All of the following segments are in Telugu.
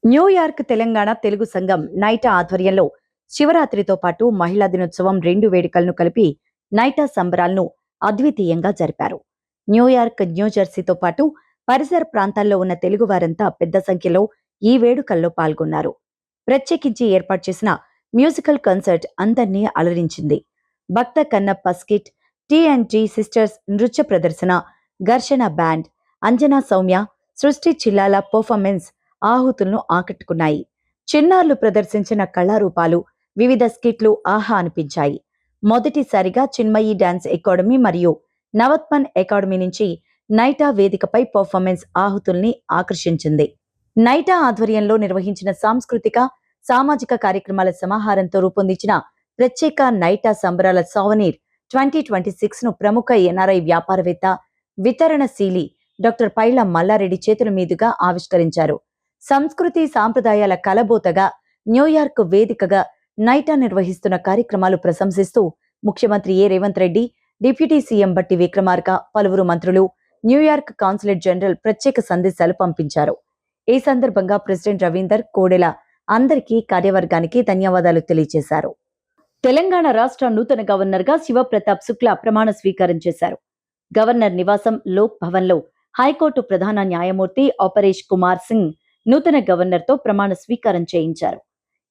న్యూయార్క్ తెలంగాణ తెలుగు సంఘం నైటా ఆధ్వర్యంలో శివరాత్రితో పాటు మహిళా దినోత్సవం రెండు వేడుకలను కలిపి నైటా సంబరాలను అద్వితీయంగా జరిపారు. న్యూయార్క్, న్యూజెర్సీతో పాటు పరిసర ప్రాంతాల్లో ఉన్న తెలుగువారంతా పెద్ద సంఖ్యలో ఈ వేడుకల్లో పాల్గొన్నారు. ప్రత్యేకించి ఏర్పాటు చేసిన మ్యూజికల్ కన్సర్ట్ అందర్నీ అలరించింది. భక్త కన్నప్ప స్కిట్, టీ సిస్టర్స్ నృత్య ప్రదర్శన, ఘర్షణ బ్యాండ్, అంజనా సౌమ్య, సృష్టి చిల్లాల పర్ఫార్మెన్స్ ఆహుతులను ఆకట్టుకున్నాయి. చిన్నారులు ప్రదర్శించిన కళారూపాలు, వివిధ స్కిట్లు ఆహా అనిపించాయి. మొదటిసారిగా చిన్మయి డాన్స్ అకాడమీ మరియు నవత్మన్ అకాడమీ నుంచి నైటా వేదికపై పర్ఫార్మెన్స్ ఆహుతుల్ని ఆకర్షించింది. నైటా ఆధ్వర్యంలో నిర్వహించిన సాంస్కృతిక, సామాజిక కార్యక్రమాల సమాహారంతో రూపొందించిన ప్రత్యేక నైటా సంబరాల సౌవనీర్ 2026ను ప్రముఖ ఎన్ఆర్ఐ వ్యాపారవేత్త, వితరణశీలి డాక్టర్ పైళ్ల మల్లారెడ్డి చేతుల మీదుగా ఆవిష్కరించారు. సంస్కృతి సాంప్రదాయాల కలబోతగా న్యూయార్క్ వేదికగా నైటా నిర్వహిస్తున్న కార్యక్రమాలు ప్రశంసిస్తూ ముఖ్యమంత్రి రేవంత్ రెడ్డి, డిప్యూటీ సీఎం బట్టి విక్రమార్క, పలువురు మంత్రులు, న్యూయార్క్ కాన్సులేట్ జనరల్ ప్రత్యేక సందేశాలు పంపించారు. ఈ సందర్భంగా ప్రెసిడెంట్ రవీందర్ కోడెల అందరికీ, కార్యవర్గానికి ధన్యవాదాలు తెలియజేశారు. తెలంగాణ రాష్ట్ర నూతన గవర్నర్గా శివప్రతాప్ శుక్లా ప్రమాణ స్వీకారం చేశారు. గవర్నర్ నివాసం లోక్ భవన్లో హైకోర్టు ప్రధాన న్యాయమూర్తి ఆపరేష్ కుమార్ సింగ్ నూతన గవర్నర్తో ప్రమాణ స్వీకారం చేయించారు.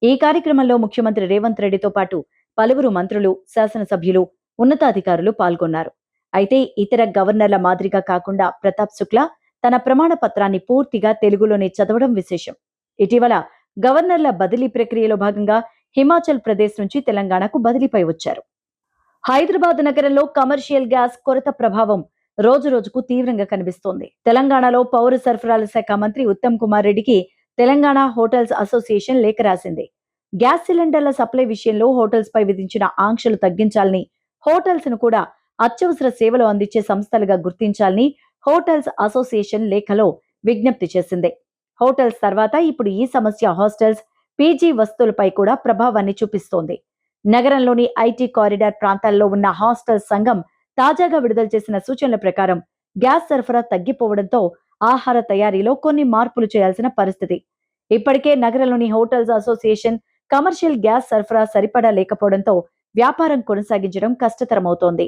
ఈ కార్యక్రమంలో ముఖ్యమంత్రి రేవంత్ రెడ్డితో పాటు పలువురు మంత్రులు, శాసనసభ్యులు, ఉన్నతాధికారులు పాల్గొన్నారు. అయితే ఇతర గవర్నర్ల మాదిరిగా కాకుండా ప్రతాప్ శుక్లా తన ప్రమాణ పత్రాన్ని పూర్తిగా తెలుగులోనే చదవడం విశేషం. ఇటీవల గవర్నర్ల బదిలీ ప్రక్రియలో భాగంగా హిమాచల్ ప్రదేశ్ నుంచి తెలంగాణకు బదిలీపై వచ్చారు. హైదరాబాద్ నగరంలో కమర్షియల్ గ్యాస్ కొరత ప్రభావం రోజురోజుకు తీవ్రంగా కనిపిస్తోంది. తెలంగాణలో పౌర సరఫరాల శాఖ మంత్రి ఉత్తమ్ కుమార్ రెడ్డికి తెలంగాణ హోటల్స్ అసోసియేషన్ లేఖ రాసింది. గ్యాస్ సిలిండర్ల సప్లై విషయంలో హోటల్స్ పై విధించిన ఆంక్షలు తగ్గించాలని, హోటల్స్ ను కూడా అత్యవసర సేవలు అందించే సంస్థలుగా గుర్తించాలని హోటల్స్ అసోసియేషన్ లేఖలో విజ్ఞప్తి చేసింది. హోటల్స్ తర్వాత ఇప్పుడు ఈ సమస్య హాస్టల్స్, పీజీ వస్తువులపై కూడా ప్రభావాన్ని చూపిస్తోంది. నగరంలోని ఐటీ కారిడార్ ప్రాంతాల్లో ఉన్న హాస్టల్ సంఘం తాజాగా విడుదల చేసిన సూచనల ప్రకారం గ్యాస్ సరఫరా తగ్గిపోవడంతో ఆహార తయారీలో కొన్ని మార్పులు చేయాల్సిన పరిస్థితి. ఇప్పటికే నగరంలోని హోటల్స్ అసోసియేషన్ కమర్షియల్ గ్యాస్ సరఫరా సరిపడా లేకపోవడంతో వ్యాపారం కొనసాగించడం కష్టతరమవుతోంది.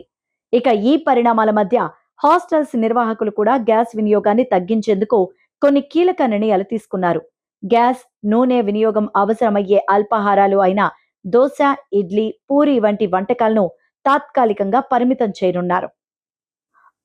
ఇక ఈ పరిణామాల మధ్య హాస్టల్స్ నిర్వాహకులు కూడా గ్యాస్ వినియోగాన్ని తగ్గించేందుకు కొన్ని కీలక నిర్ణయాలు తీసుకున్నారు. గ్యాస్, నూనె వినియోగం అవసరమయ్యే అల్పాహారాలు అయిన దోశ, ఇడ్లీ, పూరి వంటి వంటకాలను తాత్కాలికంగా పరిమితం చేయనున్నారు.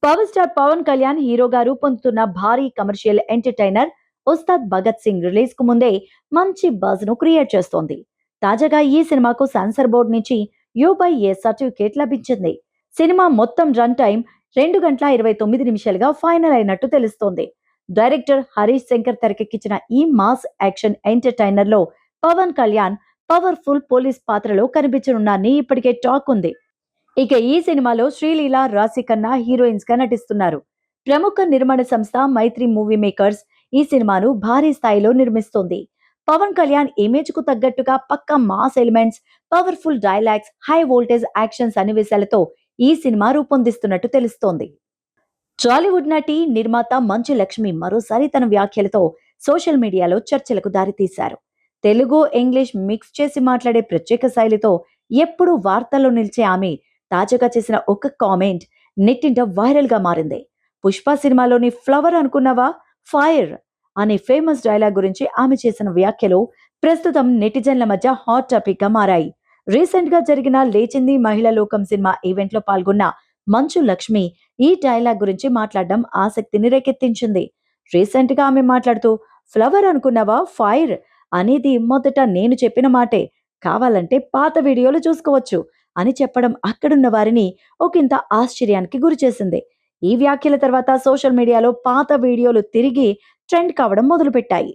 పవర్ స్టార్ పవన్ కళ్యాణ్ హీరోగా రూపొందుతున్న భారీ commercial entertainer Ustaad Bhagat Singh release కు ముందే మంచి బజ్ ను క్రియేట్ చేస్తోంది. తాజాగా ఈ సినిమాకు సెన్సార్ బోర్డు నుంచి U/A సర్టిఫికేట్ లభించింది. సినిమా మొత్తం రన్ టైం 2 గంటల 29 నిమిషాలుగా ఫైనల్ అయినట్టు తెలుస్తోంది. డైరెక్టర్ హరీష్ శంకర్ తెరకెక్కించిన ఈ మాస్ యాక్షన్ ఎంటర్టైనర్ లో పవన్ కళ్యాణ్ పవర్ఫుల్ పోలీస్ పాత్రలో కనిపించనున్నారని ఇప్పటికే టాక్ ఉంది. ఇక ఈ సినిమాలో శ్రీలీల, రాశిఖన్నా హీరోయిన్స్ గా నటిస్తున్నారు. ప్రముఖ నిర్మాణ సంస్థ మైత్రి మూవీ మేకర్స్ ఈ సినిమాను భారీ స్థాయిలో నిర్మిస్తోంది. పవన్ కళ్యాణ్ ఇమేజ్ కు తగ్గట్టుగా పక్కా mass elements, powerful dialogues, high voltage action సన్నివేశాలతో ఈ సినిమా రూపొందిస్తున్నట్టు తెలుస్తోంది. టాలీవుడ్ నటి, నిర్మాత మంచు లక్ష్మి మరోసారి తన వ్యాఖ్యలతో సోషల్ మీడియాలో చర్చలకు దారితీశారు. తెలుగు, ఇంగ్లీష్ మిక్స్ చేసి మాట్లాడే ప్రత్యేక శైలితో ఎప్పుడూ వార్తల్లో నిలిచే ఆమె తాజాగా చేసిన ఒక కామెంట్ నెట్టింట వైరల్ గా మారింది. పుష్ప సినిమాలోని ఫ్లవర్ అనుకున్నావా, ఫైర్ అనే ఫేమస్ డైలాగ్ గురించి ఆమె చేసిన వ్యాఖ్యలు ప్రస్తుతం నెటిజన్ల మధ్య హాట్ టాపిక్ గా మారాయి. రీసెంట్ గా జరిగిన లేచింది మహిళా లోకం సినిమా ఈవెంట్ లో పాల్గొన్న మంచు లక్ష్మి ఈ డైలాగ్ గురించి మాట్లాడడం ఆసక్తిని రేకెత్తించింది. రీసెంట్ గా ఆమె మాట్లాడుతూ, ఫ్లవర్ అనుకున్నావా, ఫైర్ అనేది మొదట నేను చెప్పిన మాటే, కావాలంటే పాత వీడియోలు చూసుకోవచ్చు అని చెప్పడం అక్కడున్న వారిని ఒకంత ఆశ్చర్యానికి గురిచేసింది. ఈ వ్యాఖ్యల తర్వాత సోషల్ మీడియాలో పాత వీడియోలు తిరిగి ట్రెండ్ కావడం మొదలుపెట్టాయి.